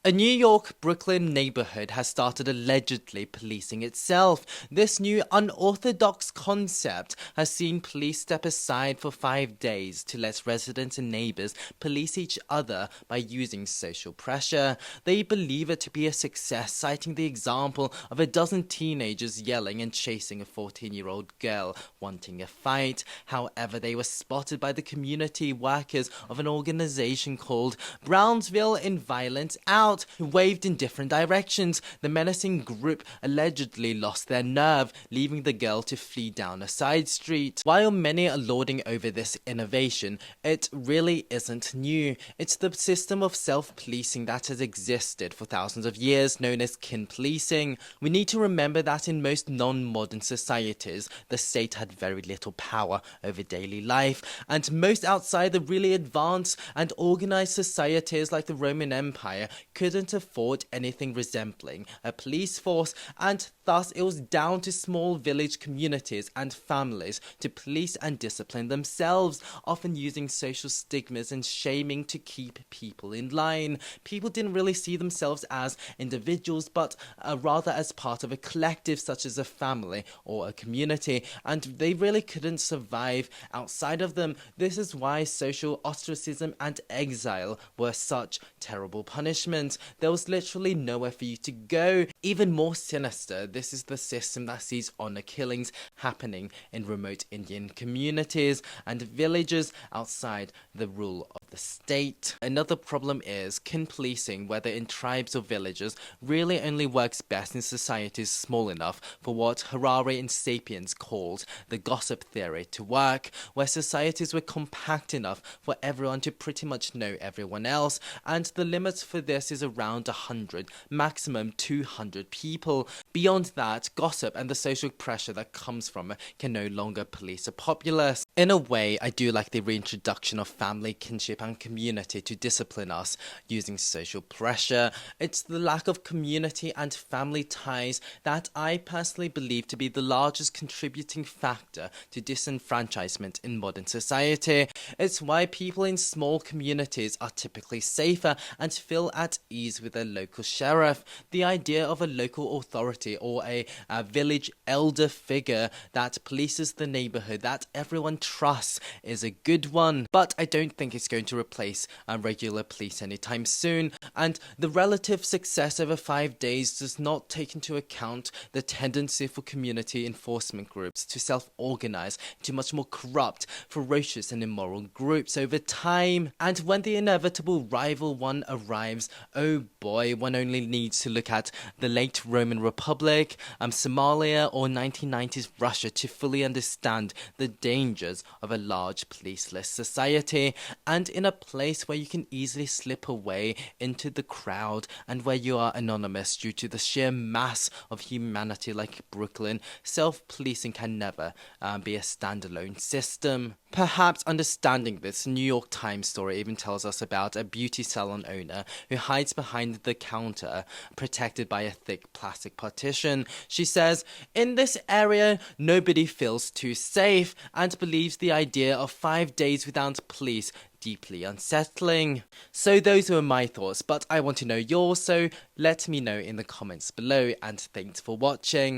A New York Brooklyn neighborhood has started allegedly policing itself. This new unorthodox concept has seen police step aside for 5 days to let residents and neighbors police each other by using social pressure. They believe it to be a success, citing the example of a dozen teenagers yelling and chasing a 14-year-old girl wanting a fight. However, they were spotted by the community workers of an organization called Brownsville in Violence Out, who waved in different directions. The menacing group allegedly lost their nerve, leaving the girl to flee down a side street. While many are lauding over this innovation, it really isn't new. It's the system of self-policing that has existed for thousands of years, known as kin policing. We need to remember that in most non-modern societies, the state had very little power over daily life, and most outside the really advanced and organized societies like the Roman Empire couldn't afford anything resembling a police force, and thus it was down to small village communities and families to police and discipline themselves, often using social stigmas and shaming to keep people in line. People didn't really see themselves as individuals, but rather as part of a collective such as a family or a community, and they really couldn't survive outside of them. This is why social ostracism and exile were such terrible punishments. There was literally nowhere for you to go. Even more sinister, this is the system that sees honor killings happening in remote Indian communities and villages outside the rule of the state. Another problem is kin policing, whether in tribes or villages, really only works best in societies small enough for what Harari and Sapiens called the gossip theory to work, where societies were compact enough for everyone to pretty much know everyone else, and the limit for this is around 100, maximum 200 people. Beyond that, gossip and the social pressure that comes from it can no longer police a populace. In a way, I do like the reintroduction of family, kinship and community to discipline us using social pressure. It's the lack of community and family ties that I personally believe to be the largest contributing factor to disenfranchisement in modern society. It's why people in small communities are typically safer and feel at ease with their local sheriff. The idea of a local authority or a village elder figure that polices the neighborhood that everyone trusts is a good one, but I don't think it's going to replace regular police anytime soon, and the relative success over 5 days does not take into account the tendency for community enforcement groups to self-organize into much more corrupt, ferocious and immoral groups over time. And when the inevitable rival one arrives, oh boy, one only needs to look at the late Roman Republic, Somalia or 1990s Russia to fully understand the dangers of a large policeless society, and in a place where you can easily slip away into the crowd and where you are anonymous due to the sheer mass of humanity like Brooklyn, self-policing can never be a standalone system. Perhaps understanding this, New York Times story even tells us about a beauty salon owner who hides behind the counter, protected by a thick plastic partition. She says, "In this area, nobody feels too safe," and believes the idea of 5 days without police deeply unsettling. So those were my thoughts, but I want to know yours, so let me know in the comments below, and thanks for watching.